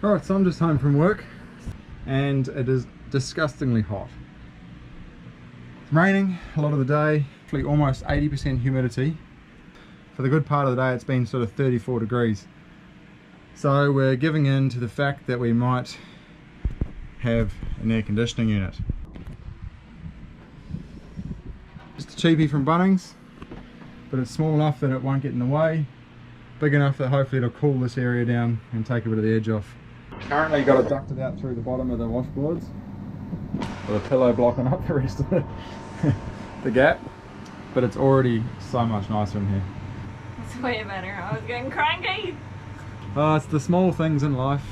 Alright, so I'm just home from work and it is disgustingly hot. It's raining a lot of the day, actually almost 80% humidity. For the good part of the day it's been sort of 34 degrees. So we're giving in to the fact that we might have an air conditioning unit. Just a cheapie from Bunnings, but it's small enough that it won't get in the way, big enough that hopefully it'll cool this area down and take a bit of the edge off. Currently got it ducted out through the bottom of the washboards with a pillow blocking up the rest of the gap, but it's already so much nicer in here. It's way better. I was getting cranky. Oh, it's the small things in life.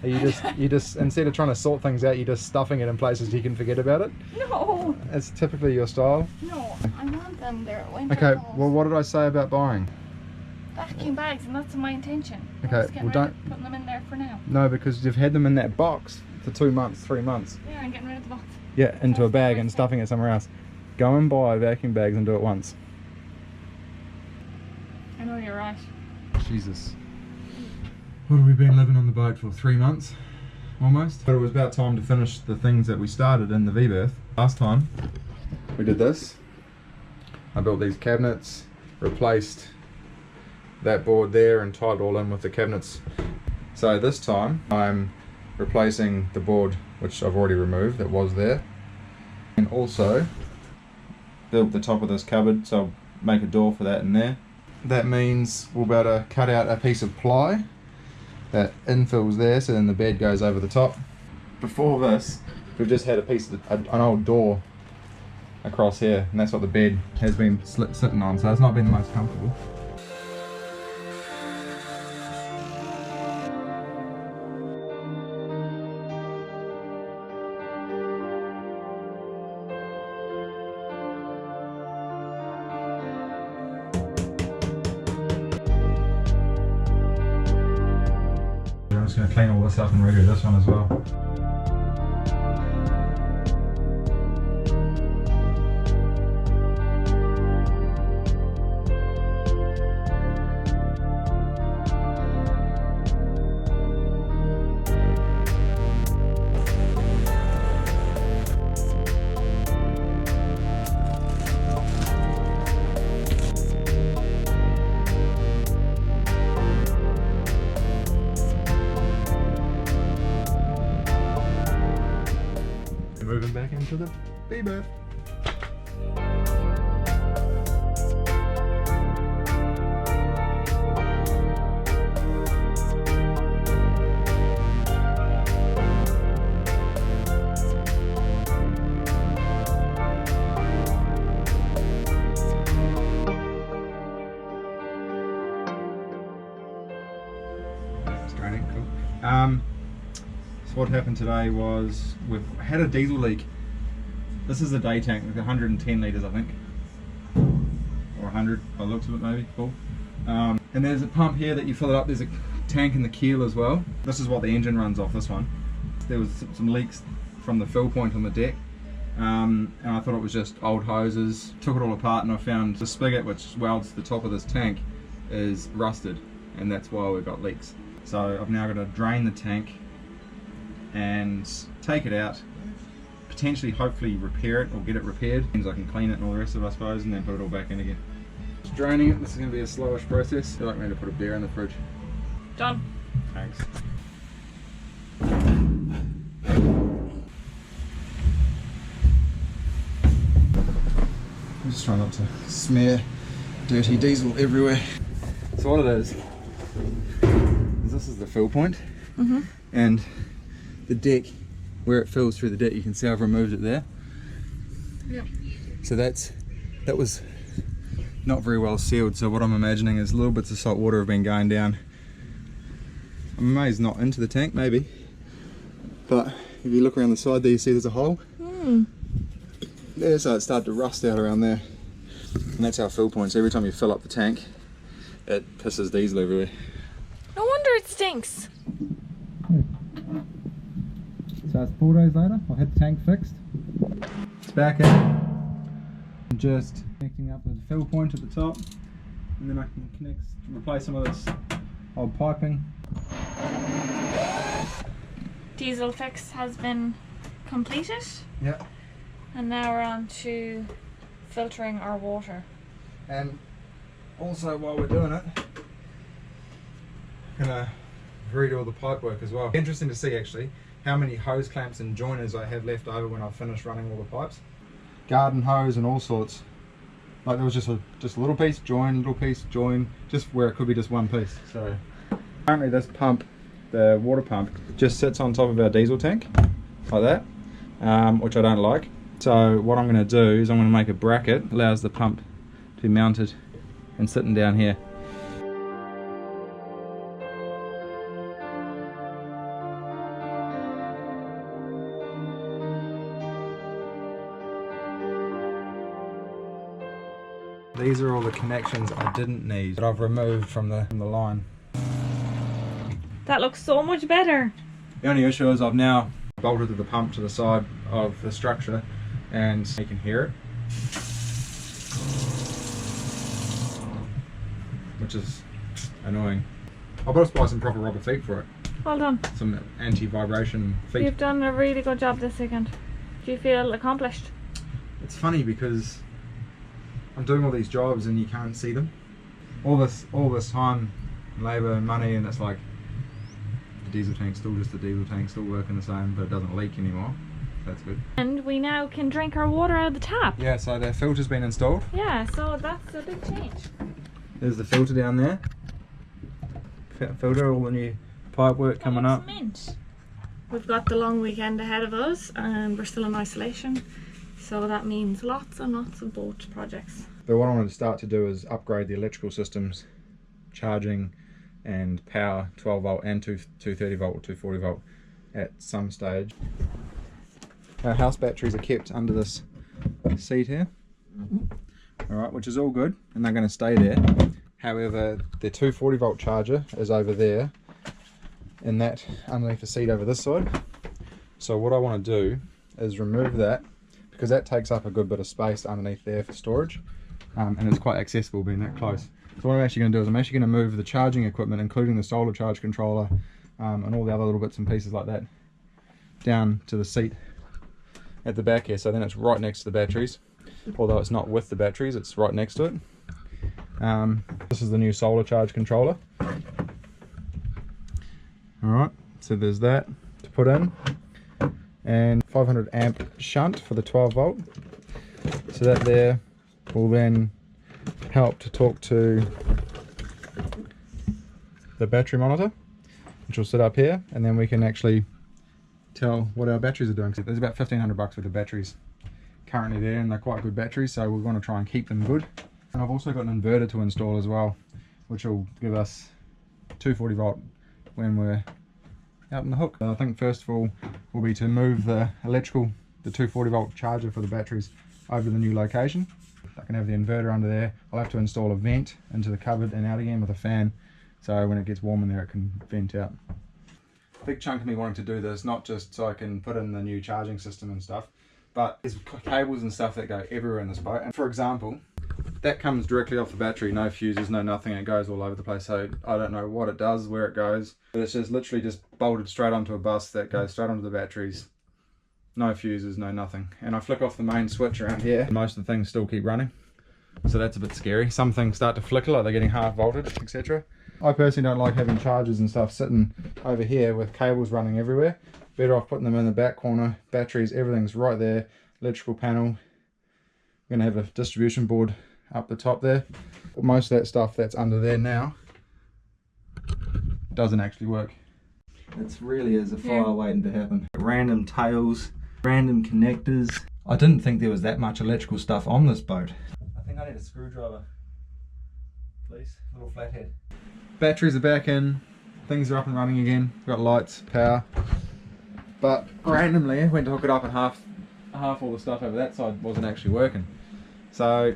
You just instead of trying to sort things out, you're just stuffing it in places you can forget about it. No. It's typically your style. No, I want them. They're winter Okay, clothes. well what did I say about buying? Vacuum bags, and that's my intention. Okay, I'm just getting well rid of putting them in there for now. No, because you've had them in that box for 2 months, 3 months. Yeah, I'm getting rid of the box. Yeah, into a bag and stuffing it somewhere else. Go and buy vacuum bags and do it once. I know you're right. Jesus. What have we been living on the boat for? 3 months? Almost. But it was about time to finish the things that we started in the V-berth. Last time we did this. I built these cabinets, replaced that board there and tied it all in with the cabinets. So this time I'm replacing the board which I've already removed that was there, and also built the top of this cupboard, so I'll make a door for that in there. That means we'll be able to cut out a piece of ply that infills there, so then the bed goes over the top. Before this, we've just had a piece of an old door across here, and that's what the bed has been sitting on, so it's not been the most comfortable. I'm just going to clean all this up and redo this one as well. Moving back into the V-berth. It's draining, cool. So what happened today was we've had a diesel leak. This is a day tank with 110 litres I think, or 100 by the looks of it, maybe, full. And there's a pump here that you fill it up. There's a tank in the keel as well. This is what the engine runs off, this one. There was some leaks from the fill point on the deck, and I thought it was just old hoses. Took it all apart and I found the spigot which welds to the top of this tank is rusted, and that's why we've got leaks. So I've now got to drain the tank and take it out, potentially hopefully repair it or get it repaired. Means I can clean it and all the rest of it I suppose, and then put it all back in again. Just draining it. This is going to be a slowish process. I'd like me to put a beer in the fridge. Done. Thanks. I'm just trying not to smear dirty diesel everywhere. So what it is this is the fill point, and the deck, where it fills through the deck, you can see I've removed it there. Yep. So that was not very well sealed, so what I'm imagining is little bits of salt water have been going down. I'm amazed not into the tank, maybe, but if you look around the side there, you see there's a hole there, so it started to rust out around there, and that's our fill point. So every time you fill up the tank, it pisses diesel everywhere. No wonder it stinks. So it's 4 days later, I've had the tank fixed. It's back in. I'm just connecting up the fill point at the top, and then I can replace some of this old piping. diesel fix has been completed. Yeah. And now we're on to filtering our water. And also while we're doing it, I'm gonna redo all the pipe work as well. Interesting to see actually how many hose clamps and joiners I have left over when I've finished running all the pipes. Garden hose and all sorts. Like there was just a little piece, join, little piece, join, just where it could be just one piece. So currently this pump, the water pump, just sits on top of our diesel tank, like that, which I don't like. So what I'm going to do is I'm going to make a bracket, allows the pump to be mounted and sitting down here. These are all the connections I didn't need that I've removed from the line. That looks so much better. The only issue is I've now bolted the pump to the side of the structure and you can hear it, which is annoying. I've got to buy some proper rubber feet for it. Well done. Some anti-vibration feet. You've done a really good job this weekend. Do you feel accomplished? It's funny because I'm doing all these jobs and you can't see them. All this time, labour and money, and it's like the diesel tank's still just a diesel tank, still working the same, but it doesn't leak anymore. That's good. And we now can drink our water out of the tap. Yeah, so the filter's been installed. Yeah, so that's a big change. There's the filter down there. Filter, all the new pipe work coming up. Mint. We've got the long weekend ahead of us and we're still in isolation. So that means lots and lots of boat projects. But what I wanted to start to do is upgrade the electrical systems, charging and power, 12 volt and 230 volt or 240 volt at some stage. Our house batteries are kept under this seat here, alright, which is all good and they're going to stay there. However, the 240 volt charger is over there and that underneath the seat over this side. So what I want to do is remove that, because that takes up a good bit of space underneath there for storage, and it's quite accessible being that close. So what I'm actually going to do is I'm actually going to move the charging equipment, including the solar charge controller and all the other little bits and pieces like that, down to the seat at the back here, so then it's right next to the batteries, although it's not with the batteries, it's right next to it. This is the new solar charge controller. Alright, so there's that to put in, and 500 amp shunt for the 12 volt, so that there will then help to talk to the battery monitor, which will sit up here, and then we can actually tell what our batteries are doing. So there's about 1,500 bucks worth of batteries currently there, and they're quite good batteries, so we're going to try and keep them good. And I've also got an inverter to install as well, which will give us 240 volt when we're out in the hook. I think first of all will be to move the 240 volt charger for the batteries over to the new location. I can have the inverter under there. I'll have to install a vent into the cupboard and out again with a fan, so when it gets warm in there it can vent out. A big chunk of me wanting to do this, not just so I can put in the new charging system and stuff, but there's cables and stuff that go everywhere in this boat. And for example, that comes directly off the battery, no fuses, no nothing, it goes all over the place. So I don't know what it does, where it goes, but it's just literally just bolted straight onto a bus that goes straight onto the batteries. No fuses, no nothing. And I flick off the main switch around here, most of the things still keep running. So that's a bit scary. Some things start to flicker, like they're getting half volted, etc. I personally don't like having chargers and stuff sitting over here with cables running everywhere. Better off putting them in the back corner. Batteries, everything's right there. Electrical panel. We're gonna have a distribution board up the top there. But most of that stuff that's under there now doesn't actually work. It really is a fire waiting to happen. Random tails, random connectors. I didn't think there was that much electrical stuff on this boat. I think I need a screwdriver, please. A little flathead. Batteries are back in, things are up and running again. We've got lights, power. But randomly, I went to hook it up and half all the stuff over that side wasn't actually working. So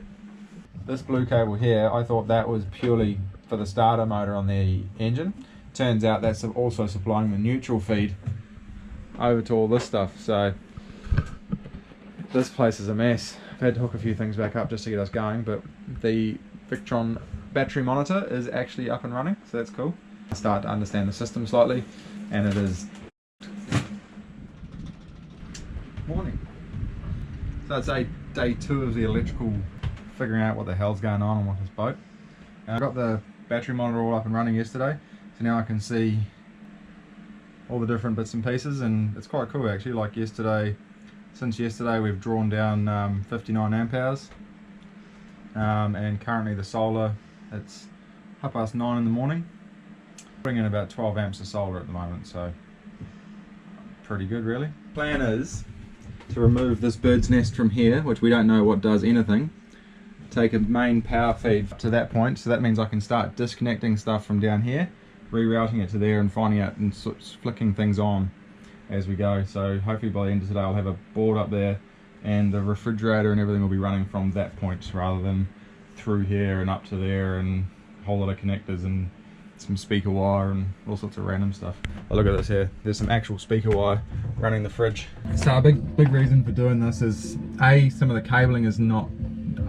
this blue cable here, I thought that was purely for the starter motor on the engine. Turns out that's also supplying the neutral feed over to all this stuff. So this place is a mess. I've had to hook a few things back up just to get us going, but the Victron battery monitor is actually up and running, so that's cool. I start to understand the system slightly, and it is Morning. So it's day 2 of the electrical, figuring out what the hell's going on with this boat. I got the battery monitor all up and running yesterday, so now I can see all the different bits and pieces, and it's quite cool actually. Like since yesterday we've drawn down 59 amp hours, and currently the solar, it's 9:30 in the morning, bringing in about 12 amps of solar at the moment, so pretty good really. Plan is to remove this bird's nest from here, which we don't know what does anything, take a main power feed to that point, so that means I can start disconnecting stuff from down here, rerouting it to there and finding out and sort of flicking things on as we go. So hopefully by the end of today I'll have a board up there and the refrigerator and everything will be running from that point rather than through here and up to there and a whole lot of connectors and some speaker wire and all sorts of random stuff. Oh, look at this here, there's some actual speaker wire running the fridge. So a big reason for doing this is some of the cabling is not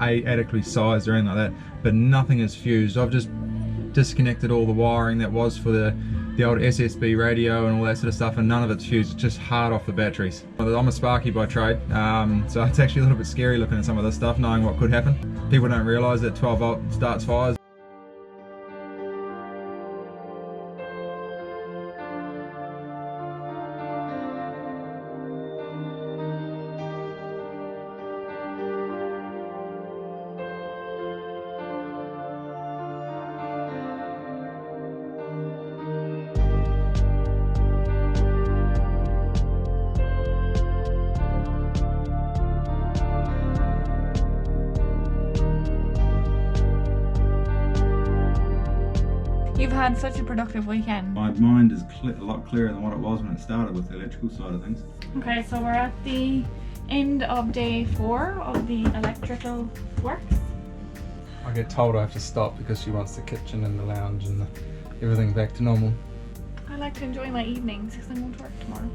adequately sized or anything like that, but nothing is fused. I've just disconnected all the wiring that was for the old SSB radio and all that sort of stuff, and none of it's fused. It's just hard off the batteries. I'm a Sparky by trade, so it's actually a little bit scary looking at some of this stuff, knowing what could happen. People don't realise that 12 volt starts fires. You've had such a productive weekend. My mind is a lot clearer than what it was when it started with the electrical side of things. Okay, so we're at the end of day 4 of the electrical works. I get told I have to stop because she wants the kitchen and the lounge and everything back to normal. I like to enjoy my evenings because I'm going to work tomorrow.